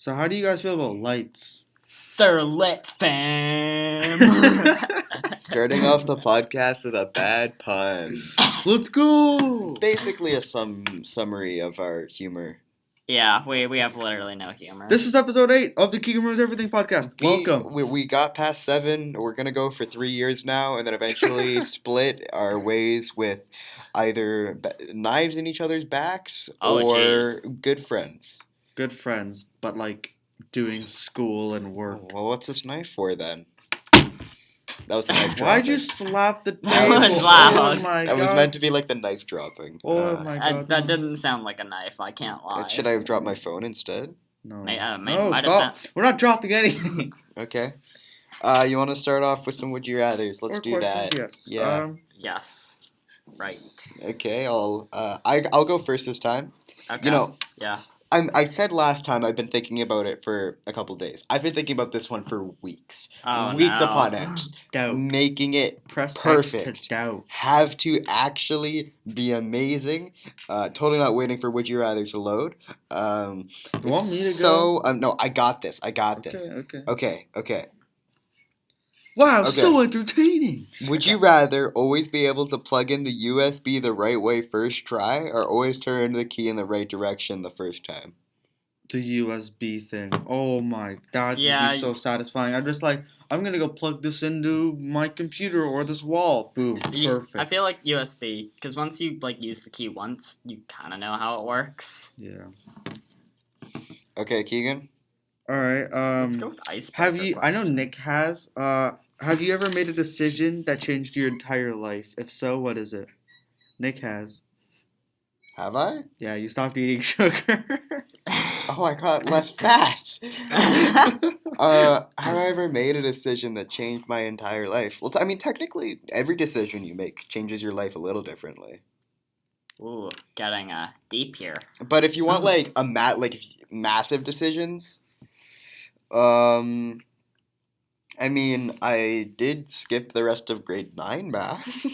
So how do you guys feel about lights? They're lit, fam. Starting off the podcast with a bad pun. Let's go! Basically a summary of our humor. Yeah, we have literally no humor. This is episode 8 of the Keagan Ruins Everything podcast. Welcome. We got past 7. We're going to go for 3 years now and then eventually split our ways with either knives in each other's backs or good friends. Good friends, but like doing school and work. Well, what's this knife for then? That was the knife dropping. Why'd you slap the table? That was loud. Oh my That god. was meant to be like the knife dropping. Oh my god. That didn't sound like a knife, I can't lie. Should I have dropped my phone instead? No. No, Stop. We're not dropping anything. Okay. You want to start off with some would you rathers? Let's do that. Yes. Yeah. Yes. Right. Okay. I'll go first this time. Okay. You know. Yeah. I said last time I've been thinking about it for a couple days. I've been thinking about this one for weeks. Oh, weeks no. upon end. Doubt. Making it Press perfect. X to doubt. Have to actually be amazing. Totally not waiting for Would You Rather to load. You want me to go? No, I got this. this. Okay. Wow, Okay. so entertaining. Would you rather always be able to plug in the USB the right way first try, or always turn the key in the right direction the first time? The USB thing. Oh my, that would be so satisfying. I'm just like, I'm gonna go plug this into my computer or this wall. Boom, perfect. I feel like USB, because once you use the key once, you kind of know how it works. Yeah. Okay, Keagan. All right. Let's go with ice. Have you? I know Nick has. Have you ever made a decision that changed your entire life? If so, what is it? Nick has. Have I? Yeah, you stopped eating sugar. Oh, I got less fat. Have I ever made a decision that changed my entire life? Well, technically, every decision you make changes your life a little differently. Ooh, getting deep here. But if you want massive decisions, I did skip the rest of grade 9 math,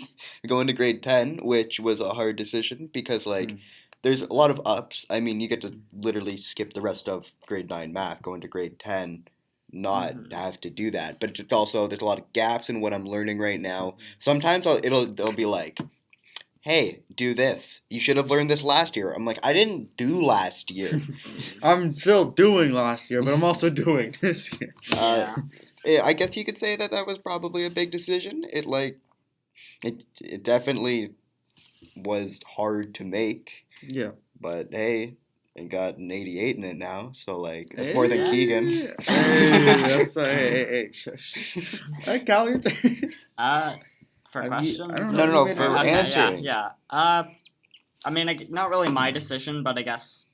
going to grade 10, which was a hard decision because, there's a lot of ups. You get to literally skip the rest of grade 9 math, going to grade 10, not have to do that. But it's also, there's a lot of gaps in what I'm learning right now. Sometimes they'll be like, hey, do this. You should have learned this last year. I'm like, I didn't do last year. I'm still doing last year, but I'm also doing this year. I guess you could say that was probably a big decision. It definitely was hard to make. Yeah. But hey, it got an 88 in it now, so that's more than Keagan. Hey, shush. Alright, Cal, your turn. For questions? No, for answering. Yeah. Not really my decision, but I guess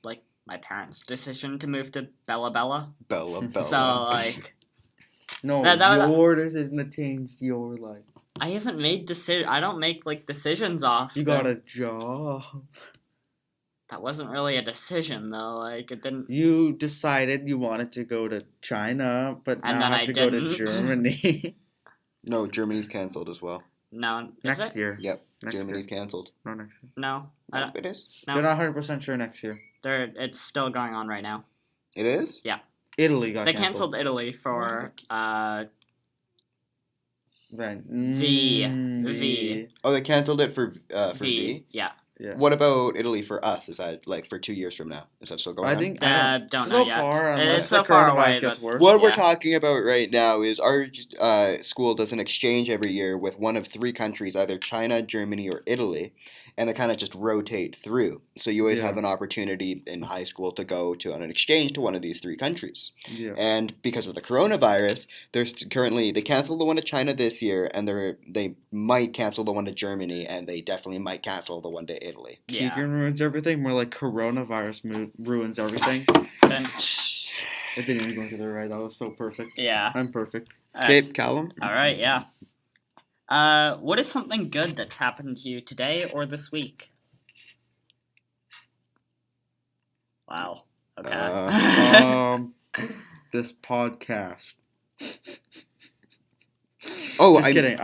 my parents' decision to move to Bella Bella. Bella. So No, your decision that changed your life. I haven't made I don't make decisions off. You got a job. That wasn't really a decision though. It didn't. You decided you wanted to go to China, but now have to go to Germany. No, Germany's canceled as well. No, next year. Yep, Germany's canceled. No, next year. No, it is. No. They're not 100% sure next year. It's still going on right now. It is? Yeah. Italy got They canceled. canceled Italy for V. Oh, they canceled it for V? Yeah. What about Italy for us? Is that for 2 years from now? Is that still going on? I don't know yet. It's so far away. Gets worse. What we're talking about right now is our school does an exchange every year with one of 3 countries, either China, Germany, or Italy, and they kind of just rotate through. So you always have an opportunity in high school to go on an exchange to one of these 3 countries. Yeah. And because of the coronavirus, they canceled the one to China this year, and they might cancel the one to Germany, and they definitely might cancel the one to Italy. Yeah. Keagan ruins everything. More like coronavirus ruins everything. It didn't even go to the right. That was so perfect. Yeah. I'm perfect. Okay, Callum. All right. Yeah. What is something good that's happened to you today or this week? Wow. Okay. This podcast. Just kidding.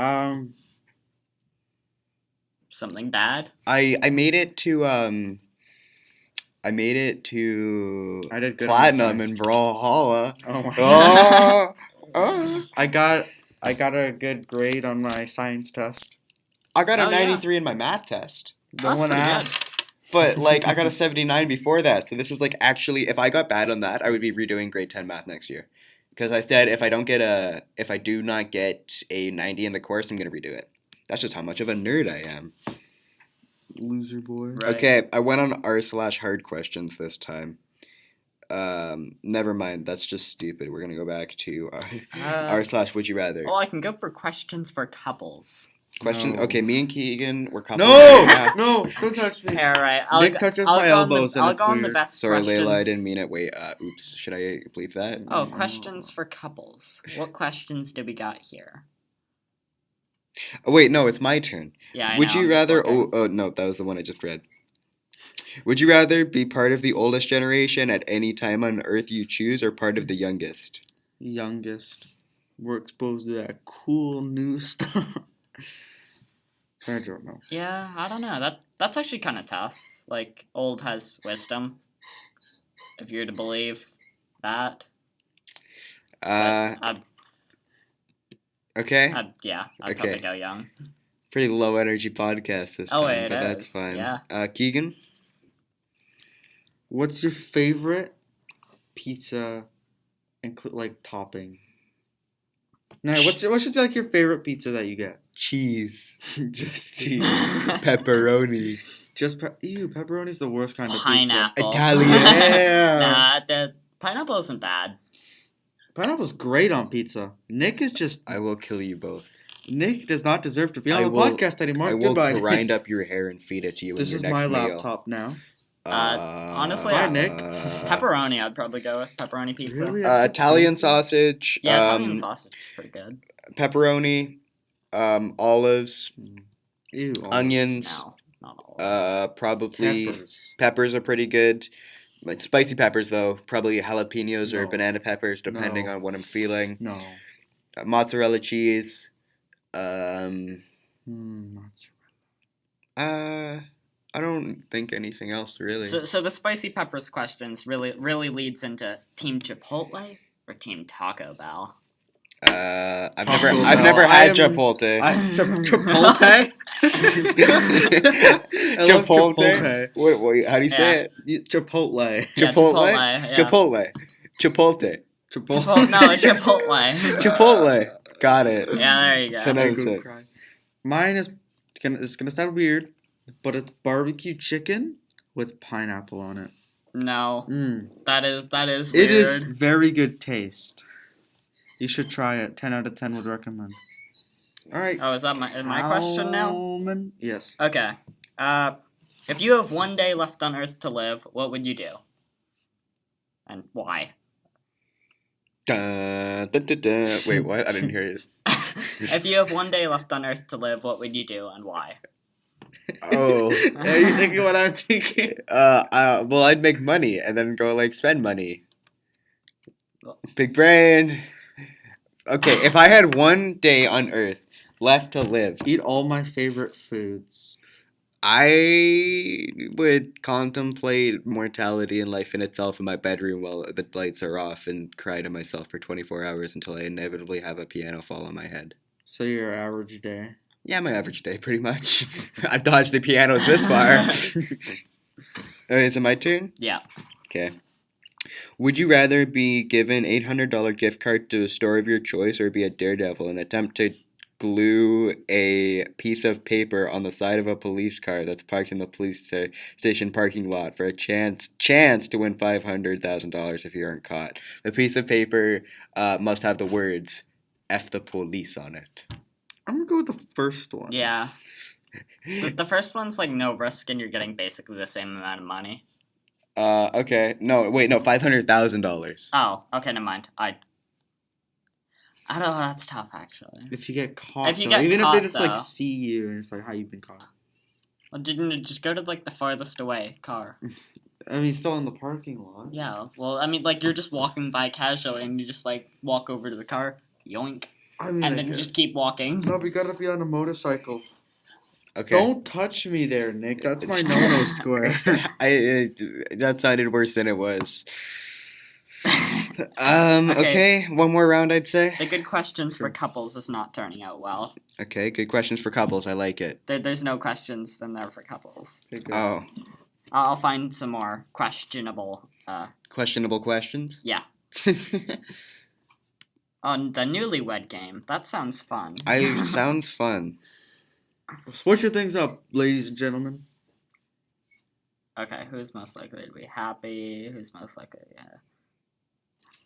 Something bad? I made it to I made it to I did good platinum in Brawlhalla. Oh my Oh, oh. I got a good grade on my science test. I got a 93 in my math test. No one asked. But, like, I got a 79 before that, so this is, like, actually, if I got bad on that, I would be redoing grade 10 math next year. Because I said if I do not get a 90 in the course, I'm going to redo it. That's just how much of a nerd I am. Loser boy. Right. Okay, I went on r/hard questions this time. Never mind, that's just stupid. We're going to go back to r/would you rather. Well, I can go for questions for couples. Question. No. Okay, me and Keagan were couples. No, no, don't touch me. All right, Nick touches my elbows, and I'll it's go on weird. the best. Sorry, questions. Layla, I didn't mean it. Wait, oops. Should I bleep that? Oh, questions for couples. What questions do we got here? Oh, wait, no, it's my turn. Yeah. Would you rather? Oh, no, that was the one I just read. Would you rather be part of the oldest generation at any time on Earth you choose, or part of the youngest? Youngest. We're exposed to that cool new stuff. I don't know. Yeah, I don't know. That's actually kind of tough. Like, old has wisdom, if you're to believe that. Okay. I'd probably go young. Pretty low energy podcast this time, but that's fine. Yeah. Keagan? What's your favorite pizza, topping? No, what's like your favorite pizza that you get? Cheese. Just cheese. Pepperoni. Pepperoni's the worst kind of Pineapple. pizza. Italian. Yeah. Nah, the pineapple isn't bad. Pineapple's great on pizza. Nick is just... I will kill you both. Nick does not deserve to be on the podcast anymore. I will grind up your hair and feed it to you in your next meal. This is my laptop now. Honestly, Nick. Pepperoni, I'd probably go with pepperoni pizza. Really? Italian sausage. Yeah, Italian sausage is pretty good. Pepperoni, olives, Ew, onions. No, not olives. Probably peppers are pretty good. Like spicy peppers, though, probably jalapenos or banana peppers, depending on what I'm feeling. No. Mozzarella cheese. Mozzarella. I don't think anything else really. So the spicy peppers questions really leads into Team Chipotle or Team Taco Bell. I've never had Chipotle. Chipotle? Chipotle? Wait, how do you say it? Chipotle. Chipotle? Yeah. Chipotle. Chipotle. No, Chipotle. Chipotle. Got it. Yeah, there you go. Mine is it's gonna sound weird, but it's barbecue chicken with pineapple on it. No. That is weird. It is very good taste. You should try it. 10 out of 10 would recommend. All right. Oh, is that my question now? Yes. Okay. If you have one day left on Earth to live, what would you do? And why? Dun, dun, dun, dun. Wait, what? I didn't hear you. If you have one day left on Earth to live, what would you do and why? Oh. Are you thinking what I'm thinking? Well, I'd make money and then go, spend money. Big brain. Okay, if I had one day on Earth left to live... Eat all my favorite foods. I would contemplate mortality and life in itself in my bedroom while the lights are off and cry to myself for 24 hours until I inevitably have a piano fall on my head. So your average day? Yeah, my average day, pretty much. I've dodged the pianos this far. Okay, is it my turn? Yeah. Okay. Would you rather be given $800 gift card to a store of your choice or be a daredevil and attempt to glue a piece of paper on the side of a police car that's parked in the police station parking lot for a chance to win $500,000 if you aren't caught? The piece of paper must have the words F the police on it. I'm going to go with the first one. Yeah. The first one's no risk and you're getting basically the same amount of money. Okay. No, wait, no, $500,000. Oh, okay, never mind. I don't know, that's tough, actually. If you get caught, even if they just, see you and it's how you've been caught. Well, didn't it just go to, the farthest away car? I mean, still in the parking lot. Yeah, well, I mean, you're just walking by casually and you just, walk over to the car, yoink, and then you just keep walking. No, we gotta be on a motorcycle. Okay. Don't touch me there, Nick. That's my no-no score. That sounded worse than it was. Okay, one more round, I'd say. The good questions for couples is not turning out well. Okay, good questions for couples. I like it. There's no questions in there for couples. Okay, Oh. I'll find some more questionable. Questionable questions? Yeah. On the newlywed game. That sounds fun. Sounds fun. Switch your things up, ladies and gentlemen. Okay, who's most likely to be happy? Who's most likely? Yeah.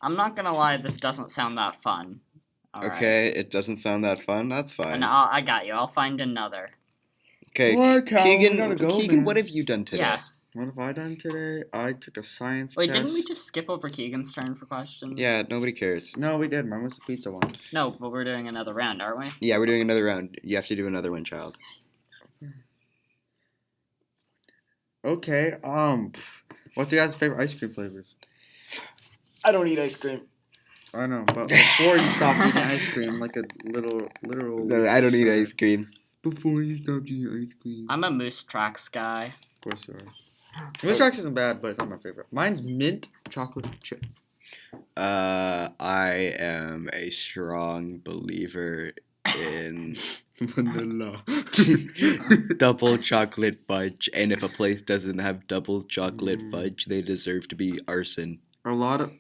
I'm not gonna lie, this doesn't sound that fun. Okay, it doesn't sound that fun. That's fine. And I got you. I'll find another. Okay, What, Cal? Keagan, Man. what have you done today? Yeah. What have I done today? I took a science Wait, test. didn't we just skip over Keegan's turn for questions? Yeah, nobody cares. No, we did. Mine was the pizza one. No, but we're doing another round, aren't we? Yeah, we're doing another round. You have to do another one, child. Okay. What's your guys' favorite ice cream flavors? I don't eat ice cream. I know, but before you stop eating ice cream, like a literal. No, I don't eat ice cream. Before you stop eating ice cream. I'm a Moose Tracks guy. Of course you are. Moose Tracks isn't bad, but it's not my favorite. Mine's mint chocolate chip. I am a strong believer in Vanilla. double chocolate fudge, and if a place doesn't have double chocolate fudge, they deserve to be arson. A lot of.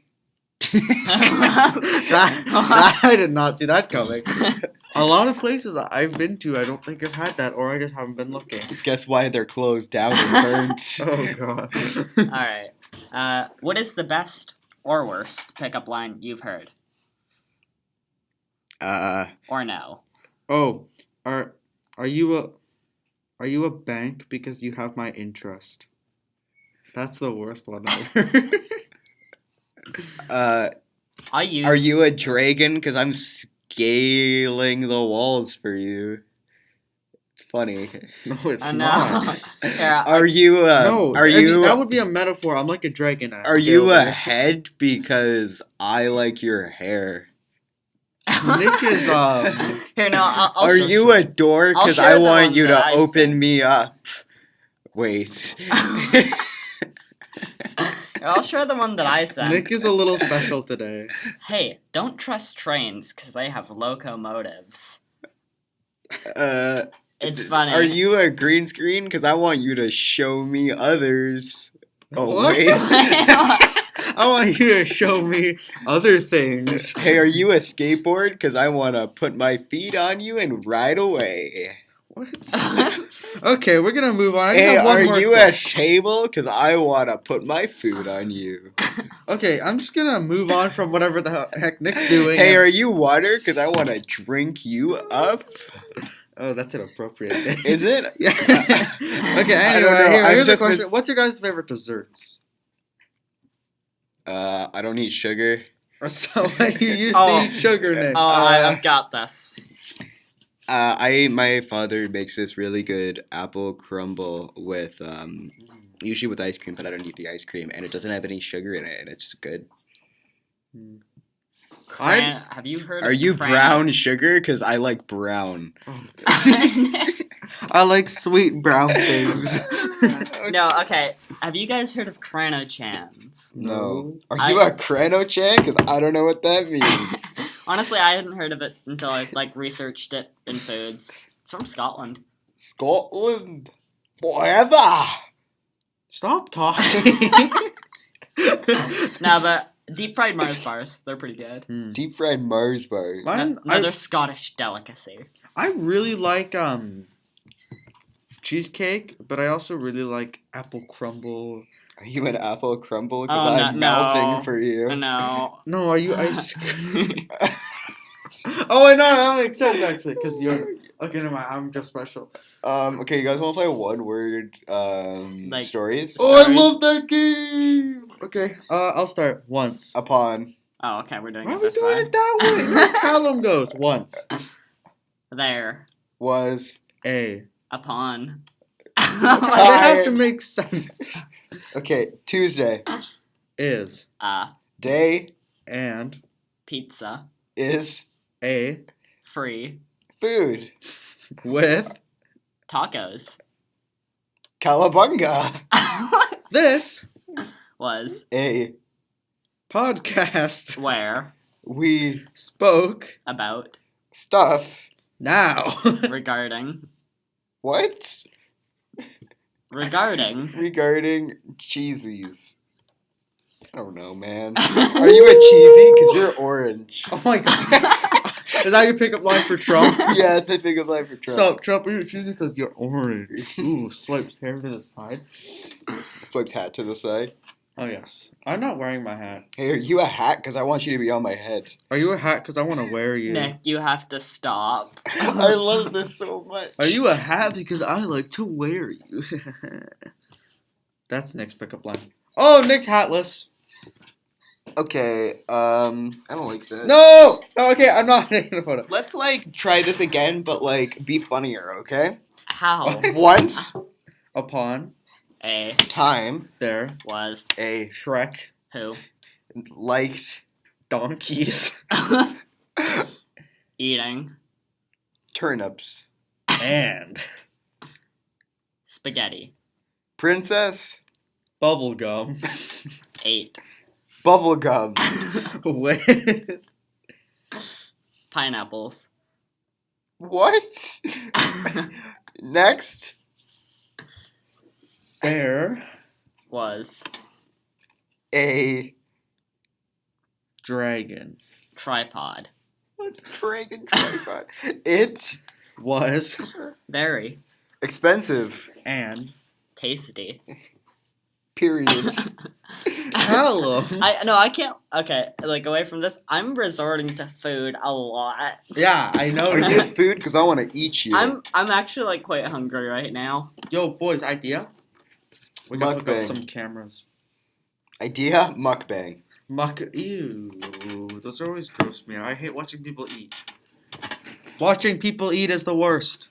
that, I did not see that coming. A lot of places I've been to, I don't think have had that, or I just haven't been looking. Guess why they're closed down and burnt? Oh god. Alright. What is the best or worst pickup line you've heard? Or no? Oh, are you a bank because you have my interest? That's the worst one ever. Are you a dragon? Because I'm scaling the walls for you. It's funny. No, it's I not. know. Yeah, Are you no, are you that would be a metaphor. I'm like a dragon. Are you a head because I like your hair? Nick is Here, no, I'll Are show you a door because I'll share I the want one you that to I open said. me up? Wait. I'll share the one that I sent. Nick is a little special today. Hey, don't trust trains because they have locomotives. It's funny. Are you a green screen? Because I want you to show me others. Oh, What? wait. I want you to show me other things. Hey, are you a skateboard? Because I want to put my feet on you and ride away. What? Okay, we're gonna move on. Hey, have one are more you question. a table? Because I want to put my food on you. Okay, I'm just gonna move on from whatever the heck Nick's doing. Hey, are you water? Because I want to drink you up. Oh, that's inappropriate. Is it? Yeah. Okay, I don't anyway, know. here's a I've just question. What's your guys' favorite desserts? I don't eat sugar. So you used to eat sugar, Nick. I've got this. My father makes this really good apple crumble with usually with ice cream, but I don't eat the ice cream, and it doesn't have any sugar in it, and it's good. Have you heard? Are you brown sugar? Because I like brown. Oh, I like sweet brown things. No, okay. Have you guys heard of Crano-chans? No. Are you a Crano-chan? Because I don't know what that means. Honestly, I hadn't heard of it until I researched it in foods. It's from Scotland. Scotland? Forever! Stop talking. No, but deep fried Mars bars, they're pretty good. Deep fried Mars bars. Another Scottish delicacy. I really like cheesecake, but I also really like apple crumble. Are you an apple crumble? Because I'm melting for you. No. No, are you ice cream? Oh, I know, that makes sense actually, because you're okay. Never mind, I'm just special. Okay, you guys want to play one word stories? Oh, I love that game. Okay, I'll start once. Upon. Oh, okay, we're doing Why it are we this doing way. it that way? Let Callum goes once. There. Was. A. Upon. They have to make sense. Okay, Tuesday. Is. Day. And. Pizza. Is. A. Free. Food. With. Tacos. Cowabunga. This was A podcast where we spoke about stuff now. regarding what? regarding cheesies. I don't know, man. Are you a cheesy? Because you're orange. Oh my god. Is that your pickup line for Trump? Yes, I pick up line for Trump. So, Trump, are you choosing because you're orange? Ooh, swipes hair to the side. Swipes hat to the side. Oh, yes. I'm not wearing my hat. Hey, are you a hat? Because I want you to be on my head. Are you a hat? Because I want to wear you. Nick, you have to stop. I love this so much. Are you a hat? Because I like to wear you. That's Nick's pickup line. Oh, Nick's hatless. Okay, I don't like this. No! Okay, I'm not taking a photo. Let's, try this again, but, be funnier, okay? How? Once Upon A time there was a Shrek who liked donkeys eating turnips. and spaghetti. Princess bubblegum Ate bubblegum. with pineapples. What? Next. there Was A dragon tripod. what dragon tripod? It was Very expensive. and tasty. Periods. Callum. I can't. Okay, away from this, I'm resorting to food a lot. Yeah, I know. Are you food? Because I want to eat you. I'm actually quite hungry right now. Yo, boys, idea? We gotta hook up Mukbang. some cameras. Idea mukbang. Ew. Those are always gross me out. I hate watching people eat. Watching people eat is the worst.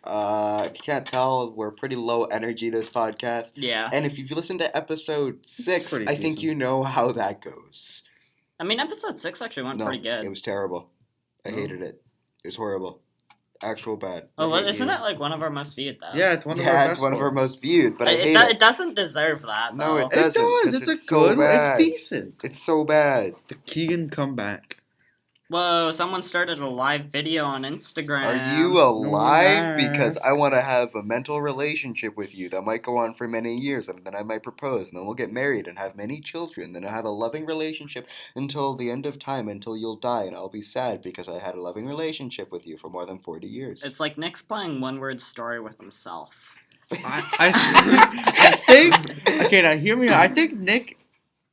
If you can't tell, we're pretty low energy this podcast. Yeah. And if you've listened to episode 6, Pretty I think decent. you know how that goes. I mean, episode 6 actually went No, pretty good. it was terrible. I Oh. hated it. It was horrible. Actual bad. Oh, I well, hate isn't you. it one of our most viewed though? Yeah, it's one of our Yeah, best it's one of our ones. most viewed, but I hate it it. doesn't deserve that. No, though. it doesn't. It does. 'cause It's a it's so good. bad. It's decent. It's so bad. The Keagan comeback. Whoa! Someone started a live video on Instagram. Are you alive? Nice. Because I want to have a mental relationship with you that might go on for many years, and then I might propose, and then we'll get married and have many children. Then I'll have a loving relationship until the end of time, until you'll die, and I'll be sad because I had a loving relationship with you for more than 40 years. It's like Nick's playing one-word story with himself. I think. Okay, now hear me out. I think Nick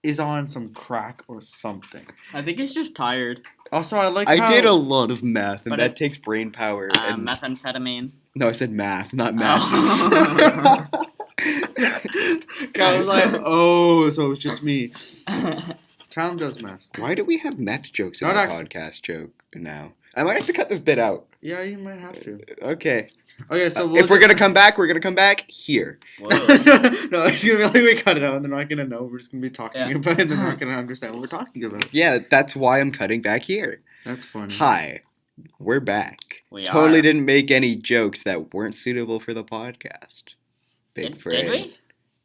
is on some crack or something. I think he's just tired. Also, I like. I how... did a lot of math, and But that it- takes brain power. And Methamphetamine. no, I said math, not math. Oh. I was like, oh, so it's just me. Callum does math. Why do we have meth jokes in Not our actually. podcast joke now? I might have to cut this bit out. Yeah, you might have to. Okay. Okay, so If we're gonna come back, we're gonna come back here. Whoa. no, it's gonna be like we cut it out, and they're not gonna know. We're just gonna be talking Yeah. about it, and they're not gonna understand what we're talking about. Yeah, that's why I'm cutting back here. That's funny. Hi, we're back. We Totally are. didn't make any jokes that weren't suitable for the podcast. Big Did we?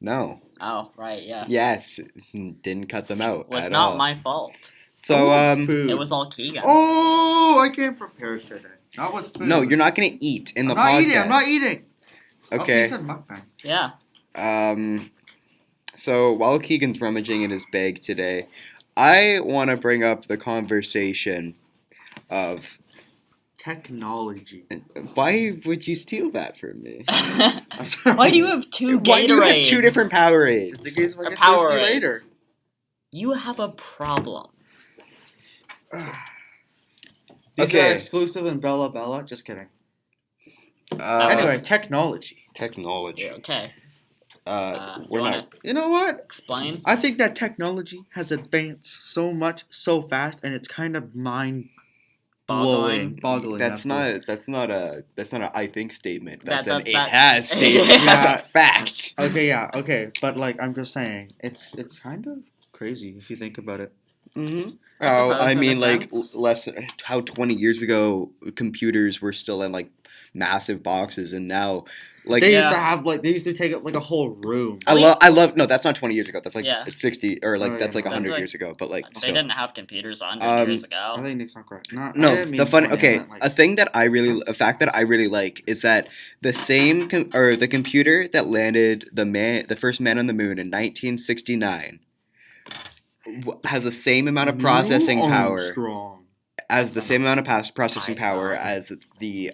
No. Oh, right, yes. Yes, didn't cut them out Was at not all. my fault. So Food. It was all Keagan. Oh, I can't prepare today. Not with food. no, you're not gonna eat in the I'm not podcast. eating. I'm not eating. Okay. Oh, he said mukbang. Yeah. So while Keegan's rummaging in his bag today, I want to bring up the conversation of Technology. why would you steal that from me? Why do you have two Gatorades? Why do you have two different Powerades? Just in case if I Or get Powerades. thirsty later. You have a problem. These Okay. are exclusive in Bella Bella. Just kidding. Uh, Anyway, technology. technology. Yeah, okay. We're you wanna not. You know what? explain? I think that technology has advanced so much, so fast, and it's kind of mind blowing. Boggling. That's the not a I think statement. That's That- an it that- has statement. Yeah. That's a fact. Okay, yeah, okay, but like I'm just saying, it's kind of crazy if you think about it. Mm-hmm. I mean, like less how 20 years ago computers were still in like massive boxes, and now like they used to take up like a whole room. I love no, that's not 20 years ago. That's like 60 or like that's like 100 years ago. But like they didn't have computers 100 years ago. I think Nick's not correct. A fact that I really like is that the computer that landed the first man on the moon in 1969 has the same amount of processing power as the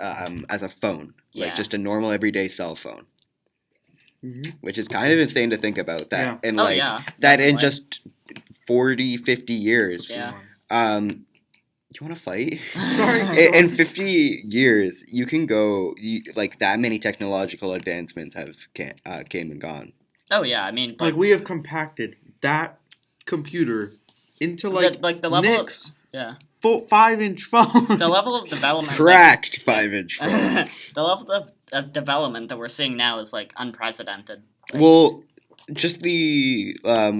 as a phone, like just a normal everyday cell phone. Mm-hmm. Which is kind of insane to think about that. Yeah. And that in just 40, 50 years. Yeah. You want to fight? Sorry. In 50 years, you can go like that many technological advancements have came and gone. Oh yeah, I mean like we have compacted that computer into the level Nick's 5-inch phone. The level of development cracked 5-inch phone. The level of development that we're seeing now is like unprecedented. Well, just we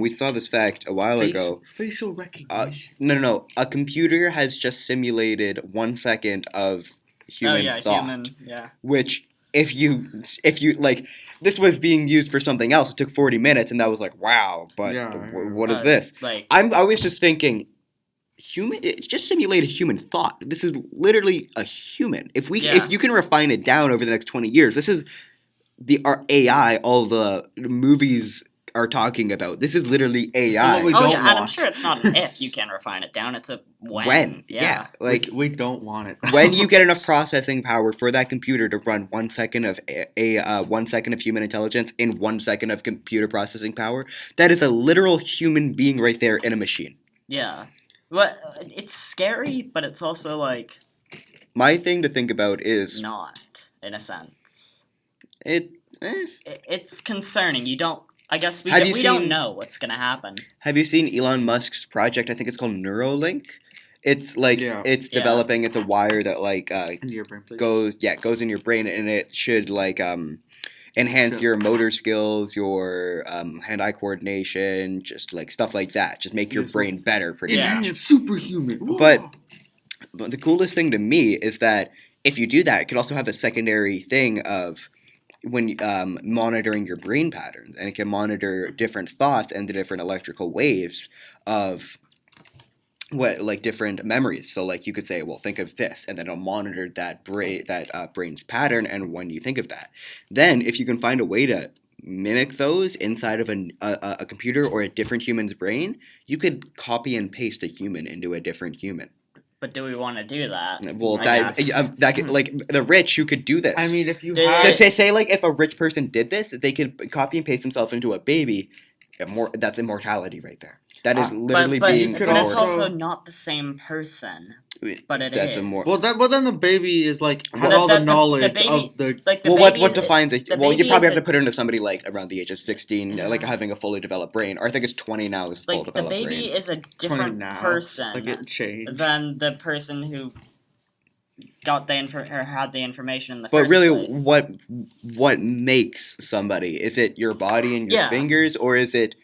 saw this fact a while ago. Facial recognition. No. A computer has just simulated 1 second of human thought. Which if you like, this was being used for something else. It took 40 minutes, and that was like, wow. But what is this? I'm always just thinking, it just simulated human thought. This is literally a human. If you can refine it down over the next 20 years, this is our AI. All the movies are talking about. This is literally AI. And I'm sure it's not an if you can refine it down. It's a when. Yeah. Like we don't want it. When you get enough processing power for that computer to run 1 second of 1 second of human intelligence in 1 second of computer processing power, that is a literal human being right there in a machine. Yeah. But it's scary, but it's also like... My thing to think about is... Not, in a sense. It's concerning. You don't... I guess we don't know what's going to happen. Have you seen Elon Musk's project? I think it's called Neuralink. It's like it's developing. It's a wire that like into your brain, goes in your brain, and it should like enhance your motor skills, your hand-eye coordination, just like stuff like that. Just make your brain better, pretty much. Superhuman. Whoa. But the coolest thing to me is that if you do that, it could also have a secondary thing of when monitoring your brain patterns, and it can monitor different thoughts and the different electrical waves of different memories. So like you could say, well, think of this, and then it'll monitor that brain's pattern and when you think of that. Then if you can find a way to mimic those inside of a computer or a different human's brain, you could copy and paste a human into a different human. But do we want to do that? Well, that could, like the rich who could do this. I mean, if you say like if a rich person did this, they could copy and paste themselves into a baby. That's immortality right there. That is literally being. But it's also not the same person. But it is. Well, then the baby is like has all the knowledge of the. Like what defines it? Well, you probably have to put it into somebody like around the age of 16, like having a fully developed brain, or I think it's 20 now is full developed brain. The baby is a different person than the person who got had the information in the first place. But really, what makes somebody? Is it your body and your fingers, or is it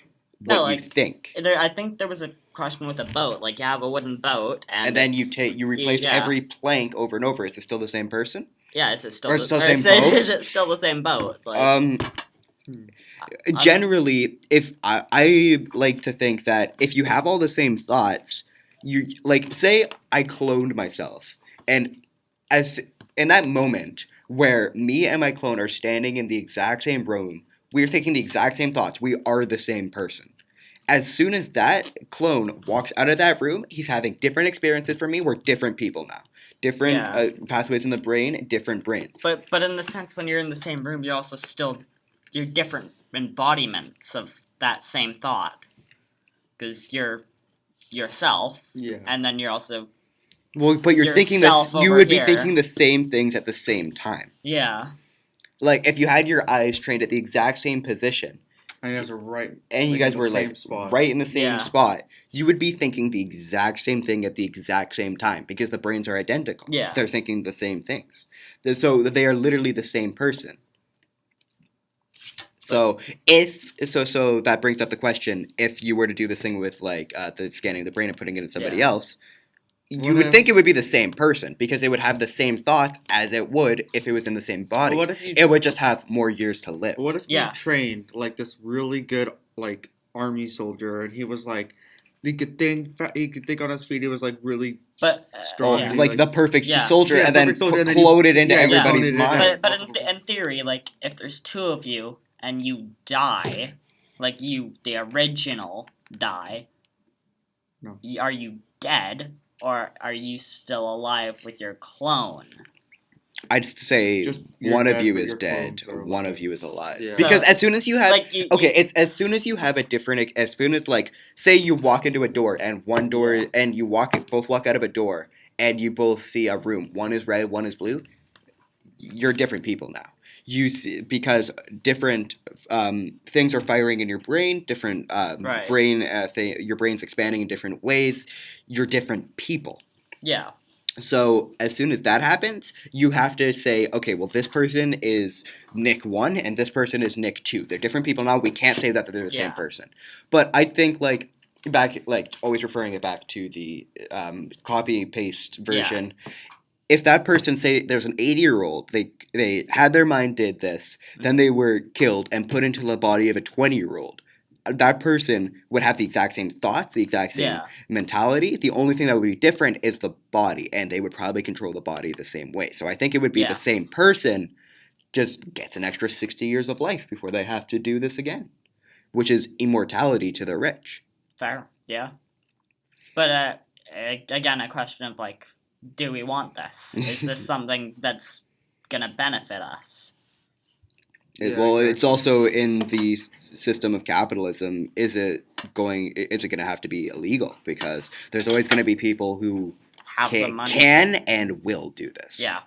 what you think? I think there was a question with a boat. Like, you have a wooden boat, and then you replace every plank over and over. Is it still the same person? Yeah, is it still the same boat? Is it still the same boat? Like, generally, if I like to think that if you have all the same thoughts, you like say I cloned myself, and as in that moment where me and my clone are standing in the exact same room, we're thinking the exact same thoughts. We are the same person. As soon as that clone walks out of that room, he's having different experiences from me. We're different people now. Different pathways in the brain, different brains. But in the sense, when you're in the same room, you're also you're different embodiments of that same thought. Because you're yourself, and then you're also... Well, but you're thinking this. You would be thinking the same things at the same time. Yeah. Like, if you had your eyes trained at the exact same position... And you guys were right. And you guys were like right in the same spot. You would be thinking the exact same thing at the exact same time because the brains are identical. Yeah. They're thinking the same things. So they are literally the same person. So so that brings up the question: if you were to do this thing with like the scanning the brain and putting it in somebody else, you would think it would be the same person because it would have the same thoughts as it would if it was in the same body. What if it would just have more years to live? What if you trained like this really good like army soldier and he was like he could think on his feet. He was like really strong, like the perfect soldier, and then floated into everybody's mind. But in theory, like if there's two of you and you die, like the original die, are you dead or are you still alive with your clone? I'd say one of you is dead, one of you is alive. Yeah. Because as soon as you have, it's as soon as you have a different, as soon as like, say you walk into a door and one door, and you both walk out of a door and you both see a room. One is red, one is blue. You're different people now. You see, because different things are firing in your brain, different your brain's expanding in different ways. You're different people. Yeah. So as soon as that happens, you have to say, okay, well, this person is Nick 1 and this person is Nick 2. They're different people now. We can't say that they're the same person. But I think always referring it back to the copy and paste version. Yeah. If that person, say there's an 80-year-old, they had their mind did this, then they were killed and put into the body of a 20-year-old. That person would have the exact same thoughts, the exact same mentality. The only thing that would be different is the body, and they would probably control the body the same way. So I think it would be the same person, just gets an extra 60 years of life before they have to do this again, which is immortality to the rich. Fair, yeah. But again, a question of like, do we want this? Is this something that's gonna benefit us? It's also in the system of capitalism. Is it going to have to be illegal? Because there's always going to be people who can and will do this. Yeah.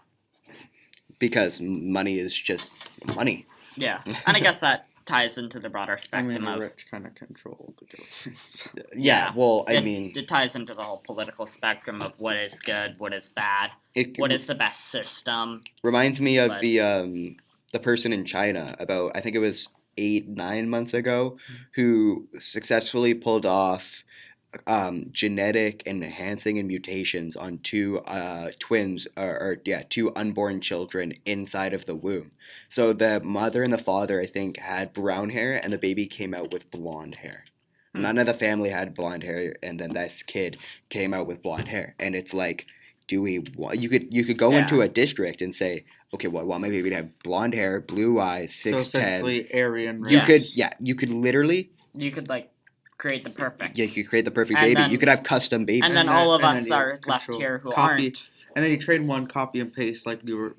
Because money is just money. Yeah, and I guess that ties into the broader spectrum the rich kind of control the governments. It ties into the whole political spectrum of what is good, what is bad, what is the best system. Reminds me of the person in China about, I think it was 8-9 months ago, who successfully pulled off genetic enhancing and mutations on two two unborn children inside of the womb. So the mother and the father, I think, had brown hair, and the baby came out with blonde hair. None of the family had blonde hair, and then this kid came out with blonde hair. And it's like, you could go into a district and say, okay, well, I want my baby to have blonde hair, blue eyes, 6'10". So essentially Aryan race. You could literally... You could, like, create the perfect... Yeah, you could create the perfect baby. You could have custom babies. And then all of us are left here who aren't. And then you trade one, copy and paste, like we were...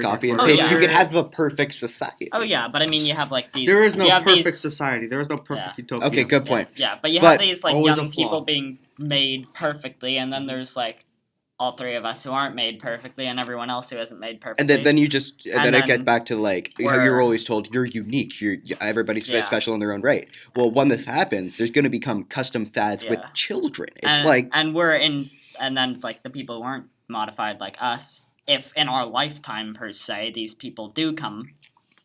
Copy and paste. You could have a perfect society. Oh, yeah, but I mean, you have, like, these... There is no perfect society. There is no perfect utopia. Okay, good point. Yeah, but you have these, like, young people being made perfectly, and then there's, like... all three of us who aren't made perfectly and everyone else who isn't made perfectly. And then it gets back to like how you're always told you're unique. Everybody's special in their own right. Well, when this happens, there's going to become custom fads with children. It's and then like the people who aren't modified like us, if in our lifetime per se these people do come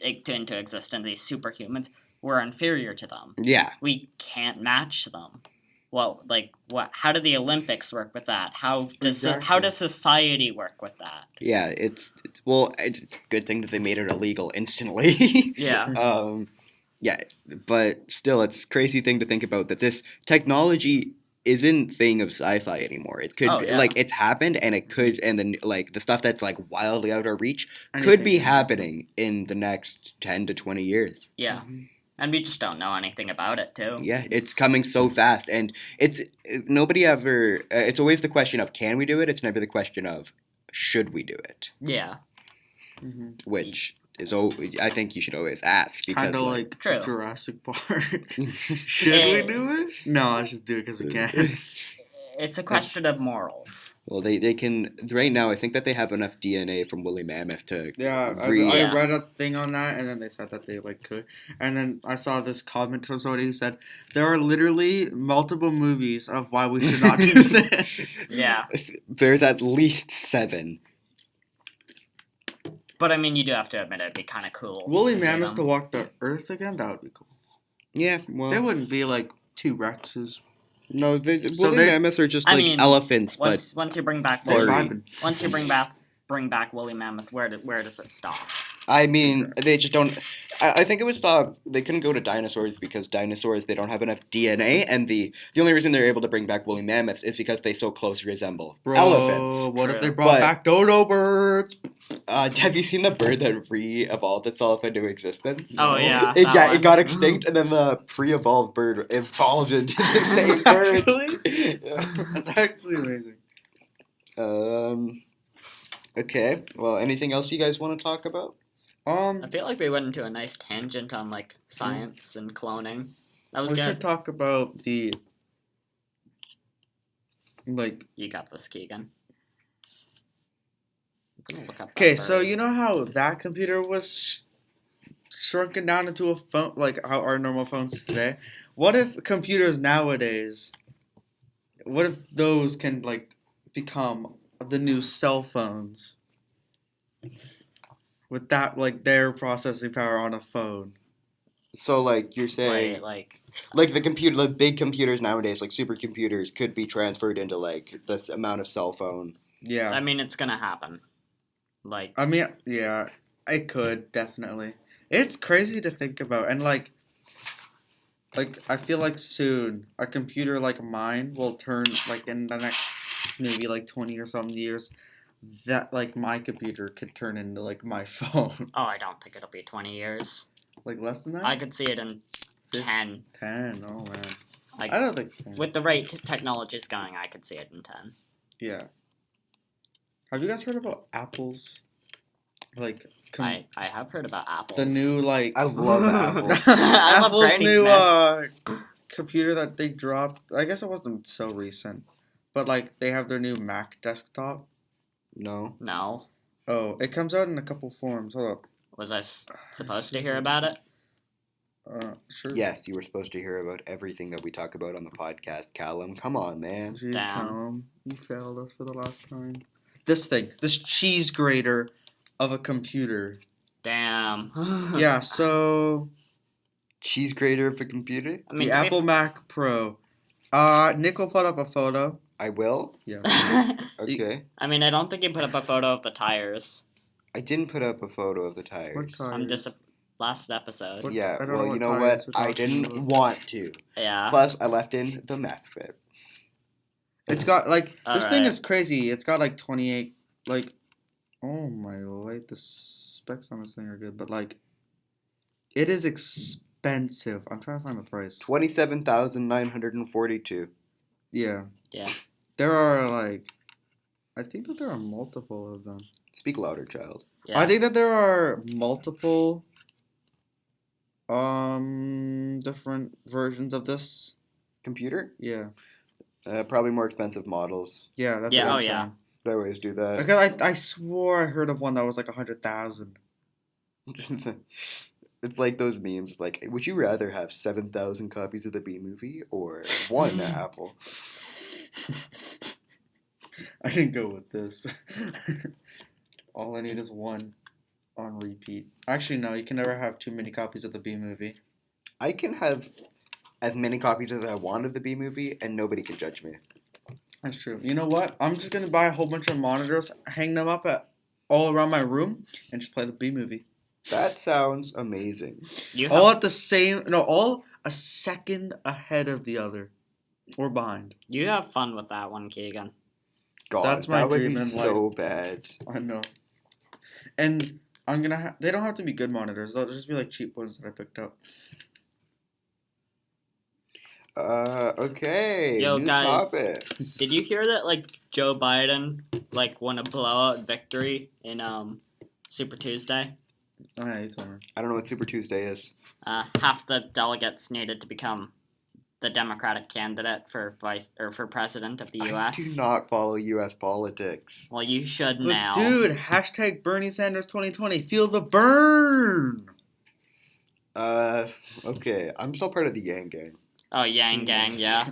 into existence, these superhumans, we're inferior to them. Yeah, we can't match them. Well, like what? How do the Olympics work with that? How does society work with that? Yeah, it's a good thing that they made it illegal instantly. Yeah. But still, it's a crazy thing to think about that this technology isn't thing of sci-fi anymore. It could it's happened, and it could, and then like the stuff that's like wildly out of reach could be happening in the next 10 to 20 years. Yeah. Mm-hmm. And we just don't know anything about it, too. Yeah, it's coming so fast. And it's always the question of, can we do it? It's never the question of, should we do it? Yeah. Mm-hmm. Which is, I think you should always ask. Kind of like Jurassic Park. Should we do it? No, let's just do it because we can. It's a question of morals. Well, they can... Right now, I think that they have enough DNA from woolly mammoth to... Yeah, I read a thing on that, and then they said that they, like, could. And then I saw this comment from somebody who said, there are literally multiple movies of why we should not do this. Yeah. There's at least 7. But I mean, you do have to admit it'd be kind of cool. Woolly mammoths to walk the earth again? That would be cool. Yeah, well, they wouldn't be like two Rexes. No, woolly mammoths are just elephants, once you bring back woolly mammoth, where does it stop? I mean, they just don't. I think it would stop. They couldn't go to dinosaurs because dinosaurs, they don't have enough DNA, and the only reason they're able to bring back woolly mammoths is because they so closely resemble elephants. What if they brought back dodo birds? Have you seen the bird that re-evolved itself into existence? Oh yeah, it got extinct, and then the pre-evolved bird evolved into the same bird. Actually, that's actually amazing. Okay. Well, anything else you guys want to talk about? I feel like we went into a nice tangent on like science and cloning. That was good. We should talk about the You got this, Keagan. Okay, so you know how that computer was shrunken down into a phone, like how our normal phones today? What if computers nowadays? What if those can become the new cell phones? With that, their processing power on a phone. So, you're saying, the big computers nowadays, supercomputers, could be transferred into this amount of cell phone. Yeah. I mean, it's gonna happen. Yeah, it could definitely. It's crazy to think about, and I feel like soon a computer like mine will turn in the next maybe 20 or something years. That my computer could turn into my phone. Oh, I don't think it'll be 20 years. Less than that? I could see it in 10. 10, oh man. I don't think 10. With the right technologies going, I could see it in 10. Yeah. Have you guys heard about Apple's I have heard about Apple. The new I love Apple. Apple's new computer that they dropped. I guess it wasn't so recent. But they have their new Mac desktop. No. Oh, it comes out in a couple forms. Hold up. Was I supposed to hear about it? Sure. Yes, you were supposed to hear about everything that we talk about on the podcast, Callum. Come on, man. Jeez, Callum. You failed us for the last time. This cheese grater of a computer. Damn. Yeah, so... Cheese grater of a computer? The Apple Mac Pro. Nick will put up a photo. I will? Yeah. Okay. I mean, I don't think you put up a photo of the tires. I didn't put up a photo of the tires. What tires? Last episode. Yeah, well, you know what? I didn't want to. Yeah. Plus, I left in the meth bit. It's got, this thing is crazy. It's got, 28, oh my lord, the specs on this thing are good, but, it is expensive. I'm trying to find the price. $27,942. Yeah. Yeah. There are, I think that there are multiple of them. Speak louder, child. Yeah. I think that there are multiple different versions of this computer. Yeah. Probably more expensive models. Yeah. That's yeah. What Oh I'm yeah. saying. They always do that. Because I swore I heard of one that was 100,000. It's like those memes. It's like, would you rather have 7,000 copies of the B movie or one Apple? I can go with this. All I need is one on repeat. Actually, no, you can never have too many copies of the B movie. I can have as many copies as I want of the B movie, and nobody can judge me. That's true. You know what? I'm just gonna buy a whole bunch of monitors, hang them up all around my room, and just play the B movie. That sounds amazing. All at the same... No, all a second ahead of the other. Or behind. You have fun with that one, Keagan. God, that's my that would dream be in so life. bad. I know. And I'm gonna they don't have to be good monitors. They'll just be cheap ones that I picked up. Okay. Yo, new guys, topics. Did you hear that Joe Biden won a blowout victory in Super Tuesday? Oh, yeah, you told me. I don't know what Super Tuesday is. Half the delegates needed to become the Democratic candidate for president of the U.S. I do not follow U.S. politics. Well, you should But now. Dude, hashtag Bernie Sanders 2020. Feel the burn. Okay. I'm still part of the Yang Gang. Oh, Yang Gang, yeah.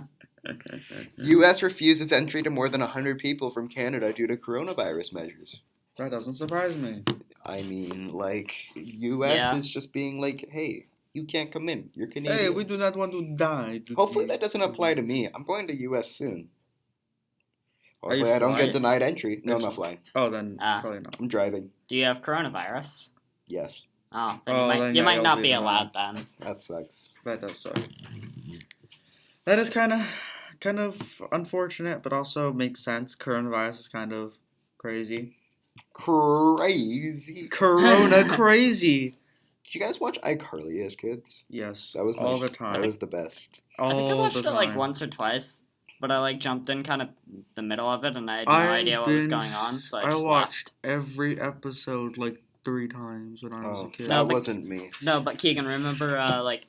U.S. refuses entry to more than 100 people from Canada due to coronavirus measures. That doesn't surprise me. I mean, like, U.S. Yeah. is just being like, hey, you can't come in. You're Canadian. Hey, we do not want to die. Hopefully that doesn't apply to me. I'm going to U.S. soon. Are you Hopefully I don't flying? get denied entry. No, I'm not Yes. flying. Oh, then Ah. probably not. I'm driving. Do you have coronavirus? Yes. Oh, then Oh, you might, then you yeah, might you'll not be be denied. allowed then. That sucks. That does suck. That is kind of unfortunate, but also makes sense. Coronavirus is kind of crazy. Crazy. Corona crazy. Did you guys watch iCarly as kids? Yes, That was all my, the time. That was the best. I think I All watched the it like time. once or twice, but I like jumped in kind of the middle of it and I had no I idea what was binged- going on, so I I just watched left. every episode like 3 times when I was a Oh, kid. No, that but- wasn't me. No, but Keegan, remember like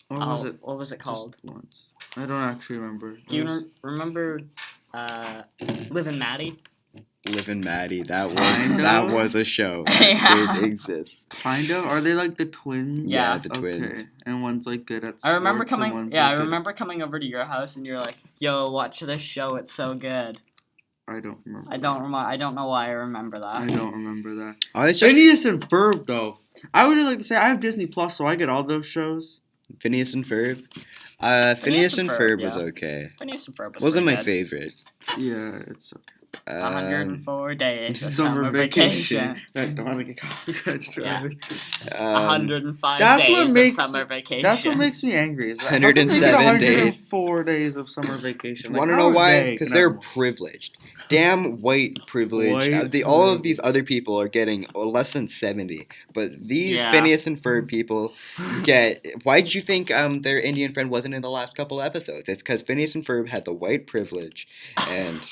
Or was it what was it called? just once? I don't actually remember. Do you remember Liv and Maddie? Liv and Maddie. That Kinda. that was a show. Yeah. It exists. Kind of. Are they like the twins? Yeah. The twins. Okay. And one's like good at sports. I remember and coming. one's, Yeah, like, I good- remember coming over to your house and you're like, "Yo, watch this show. It's so good." I don't remember. I don't remember. I don't know why I remember that. I don't remember that. Oh, it's just Phineas and Ferb though. I would like to say I have Disney Plus, so I get all those shows. Phineas and Ferb. Phineas and Ferb was yeah. okay. Phineas and Ferb was Wasn't pretty my good. favorite. Yeah, it's okay. 104 days of Summer vacation. I don't want to get copyright Yeah. strike. 105 That's days what makes- of summer vacation. That's what makes me angry. Is that 107 days. 104 days of summer vacation. Want to how know are why? they Because gonna they're have more? privileged. Damn white privilege. White All of privilege. these other people are getting less than 70. But these Yeah. Phineas and Ferb people get... Why did you think their Indian friend wasn't in the last couple episodes? It's because Phineas and Ferb had the white privilege. And...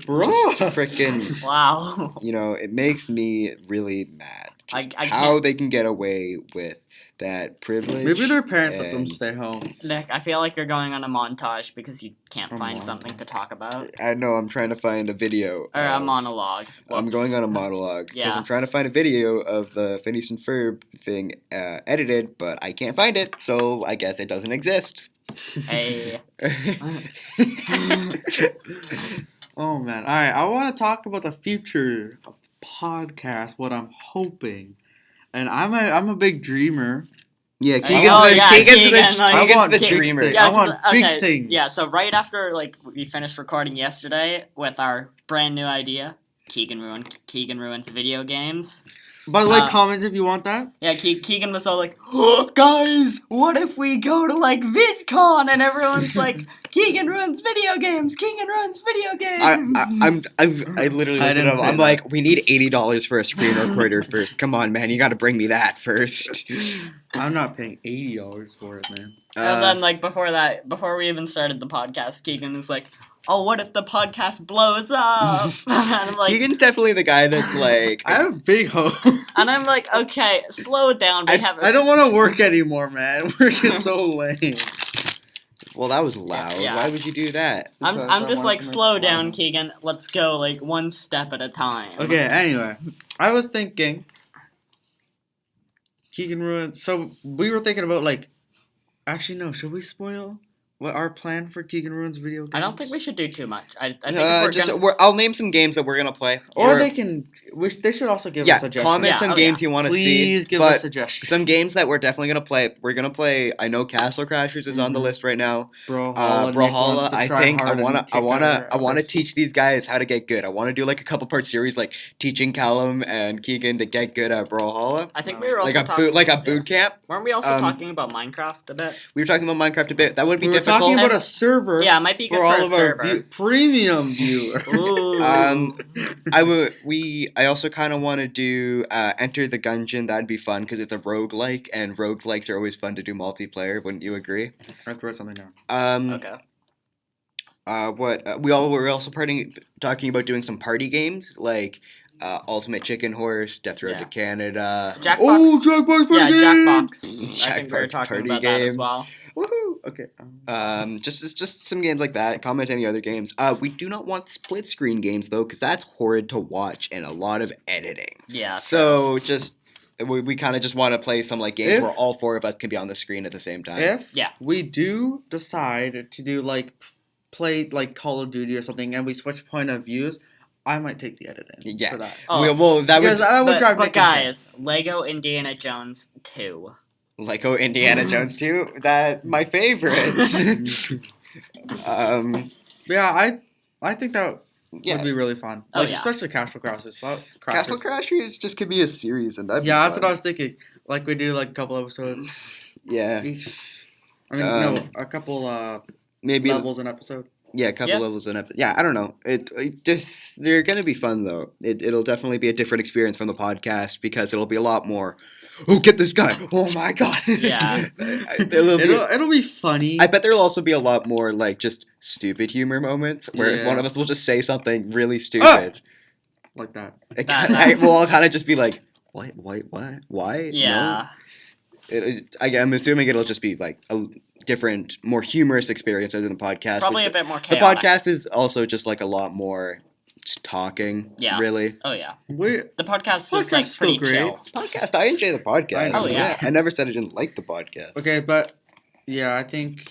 Bro. Just freaking... Wow. You know, it makes me really mad. Just I how they can get away with that privilege. Maybe their parents let them and- stay home. Nick, I feel like you're going on a montage because you can't A find montage. something to talk about. I know, I'm trying to find a video. Or a of- monologue. I'm Whoops. going on a monologue because Yeah. I'm trying to find a video of the Phineas and Ferb thing edited, but I can't find it, so I guess it doesn't exist. Hey. Oh man! All right, I want to talk about the future of the podcast. What I'm hoping, and I'm a big dreamer. Yeah, Oh, yeah, Keegan, like- I want the big dreamer. things. Yeah, I want 'cause- big okay, things. Yeah, so right after like we finished recording yesterday with our brand new idea, Keegan ruins video games. By the way, uh, comment if you want that. Yeah, Keegan was all like, oh, guys, what if we go to like VidCon and everyone's like, Keegan ruins video games. Keegan ruins video games. I literally I looked it didn't up. say I'm that. like, we need $80 for a screen recorder first. Come on, man, you got to bring me that first. I'm not paying $80 for it, man. And then like before we even started the podcast, Keegan was like, oh, what if the podcast blows up? and I'm like, Keegan's definitely the guy that's like, I have big hope. and I'm like, okay, slow down. We have I don't want to work anymore, man. Work is so lame. well, that was loud. Yeah. Why would you do that? I'm Because I'm I just want like, to make slow fun. down, Keegan. Let's go like one step at a time. Okay, anyway, I was thinking Keegan ruins. So we were thinking about like, actually no. Should we spoil what our plan for Keegan ruins video games? I don't think we should do too much. I think if we're gonna, I'll name some games that we're gonna play. Or they can. They should also give us suggestions. comment Yeah, some oh, games yeah. you want to see. Please give but us suggestions. some games that we're definitely gonna play. We're gonna play. I know Castle Crashers is on the Mhm. list right now. Brawlhalla. Nick Brawlhalla. wants to I try think I hard and wanna kick our ass. teach these guys how to get good. I want to do like a couple part series, like teaching Callum and Keegan to get good at Brawlhalla. I think we were also Like talking, a boot camp. Weren't we also um, talking about Minecraft a bit? We were talking about Minecraft a bit. That would be We were difficult. talking about a server. Yeah, it might be good for for, all a of server. our premium viewers. Ooh. I also kind of want to do Enter the Gungeon. That'd be fun because it's a roguelike, and roguelikes are always fun to do multiplayer. Wouldn't you agree? I have to write something down. Okay. We're also talking about doing some party games like Ultimate Chicken Horse, Death Road Yeah. to Canada. Jackbox. Oh, Jackbox party Yeah, game! Jackbox. I think we were Jackbox talking party about that as games. well. Woohoo! Okay. Just some games like that. Comment any other games. We do not want split screen games though, because that's horrid to watch and a lot of editing. Yeah. So just we kind of just want to play some like games If- where all four of us can be on the screen at the same time. If Yeah. we do decide to do like play like Call of Duty or something, and we switch point of views, I might take the editing. Yeah. For that. Oh, Well, that Because would that would drive but Nick insane. guys, Lego Indiana Jones 2. Lego Indiana Jones 2. That my favorites. Yeah, I think that Yeah. would be really fun. Oh, Like, yeah. especially Castle Crashers. Castle Crashers just could be a series, and that'd be Yeah, that's fun. what I was thinking. Like we do like a couple episodes Yeah, each. I mean, no, a couple maybe levels an episode. Yeah, a couple Yeah. levels in episode. Yeah, I don't know. It just they're gonna be fun though. It'll definitely be a different experience from the podcast because it'll be a lot more. Oh, get this guy! Oh my god! Yeah. It'll be funny. I bet there'll also be a lot more like just stupid humor moments where Yeah. one of us will just say something really stupid. Like that. We'll all kind of just be like, "What? Why? Yeah. No?" I'm assuming it'll just be like a different, more humorous experience than the podcast. Probably which a bit more the chaotic. podcast is also just like a lot more just talking. Yeah. Really. Oh, yeah. We The podcast is Podcast's like still pretty great. chill. Podcast. I enjoy the podcast. Oh, yeah. I never said I didn't like the podcast. okay, but yeah, I think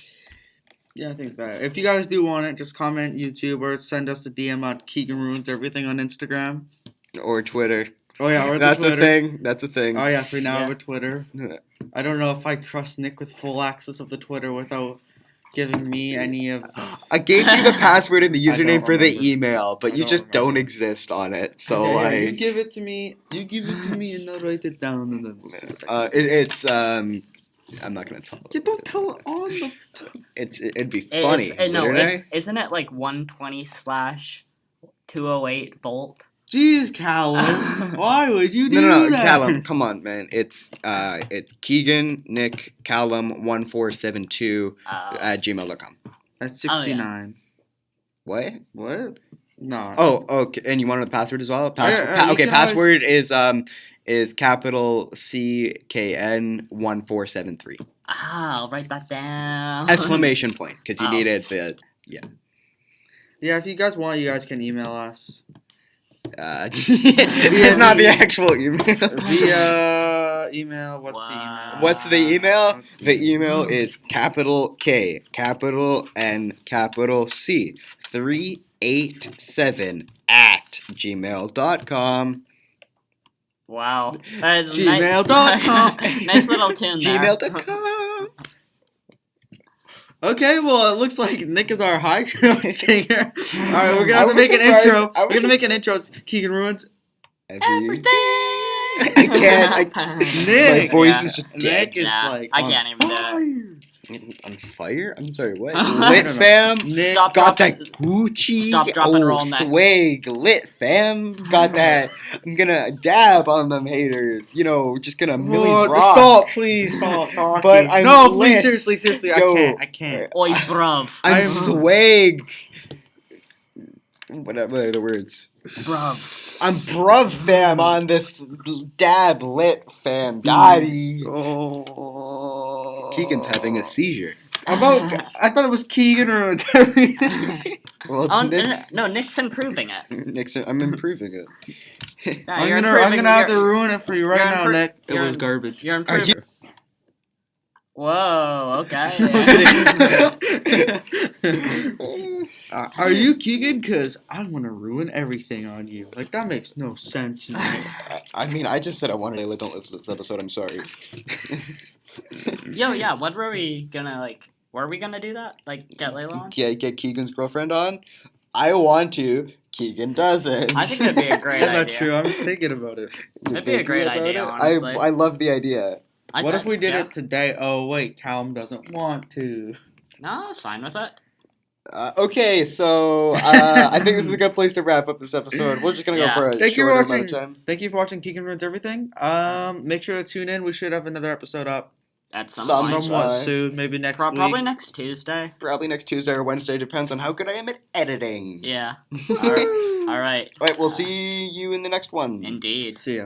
that if you guys do want it, just comment YouTube or send us a DM on Keagan Ruins Everything on Instagram. Or Twitter. Oh yeah, or That's Twitter. a thing. That's a thing. Oh yes, we now Yeah. have a Twitter. I don't know if I trust Nick with full access of the Twitter without giving me any of. I gave you the password and the I don't username for the remember. email, but I you don't just don't remember. exist on it. So Okay, you like, give it to me. You give it to me, and I'll write it down, and then we'll see. it's I'm not gonna tell. You don't tell it on the. It'd be funny. Isn't it like 120/208 volt? Jeez, Callum, why would you do No, that? Callum, come on, man. It's Keagan Nick Callum 1472 at gmail.com. That's 69. What? What? No. Oh, okay. And you wanted the password as well? you Okay, can password is capital CKN 1473. I'll write that down. Exclamation point, because you Oh. needed the Yeah, if you guys want, you guys can email us not the actual email. via email. What's the email? What's the email? What's The email is capital K, capital N, capital C, 387 at gmail.com. Wow. Gmail.com. Nice little tune there. Gmail.com. Okay, well, it looks like Nick is our high singer. All right, we're gonna I have to was make an surprised- intro. I We're was gonna make an intro. It's Keagan Ruins. Everything. I can't. Nick. My voice Yeah. is just dead. Nick is Nah, like I on can't even do it. fire. On fire? I'm sorry, what? I Lit don't know. fam? Nick. Stop. Got Drop- that Gucci. Stop, drop, and roll, Nick. Swag. Lit fam. Got that. I'm gonna dab on them haters. You know, just gonna Millie Oh, rock. stop, please, stop talking. But I'm no, lit. please, seriously, Yo. I can't. Oi, bruv. I'm I'm- swag. What are the words? Bruv. I'm bruv fam on this dab lit fam. Daddy. Oh. Keegan's having a seizure. I thought it was Keagan Ruins Everything. Well, it's Oh, Nick. no, Nick's improving it. Nixon, I'm improving it. Yeah, I'm you're gonna improving- have to you're- ruin it for you right you're now, impro- Nick. It you're was in- garbage. You're Are improving. you? Whoa, okay. Are you Keagan? Cause I'm gonna ruin everything on you. Like that makes no sense. You know? I mean, I just said I wanted to don't listen to this episode. I'm sorry. Yo, yeah, what were we gonna, like, were we gonna do that? Like, get Layla on? Get Keegan's girlfriend on. I want to. Keegan doesn't. I think it'd be a great Is that idea. true? I'm thinking about it. You're That'd be a thinking great about idea, it? honestly. I love the idea. What if we did yeah. it today? Oh wait, Callum doesn't want to. No, I was fine with it. Okay, so I think this is a good place to wrap up this episode. We're just gonna Yeah. go for a Thank you for short amount watching. of time. Thank you for watching Keagan Ruins Everything. Make sure to tune in. We should have another episode up At some Some- point. somewhat soon. Maybe next week. Probably next Tuesday. Probably next Tuesday or Wednesday. Depends on how good I am at editing. Yeah. All right. All right. All right. We'll see you in the next one. Indeed. See ya.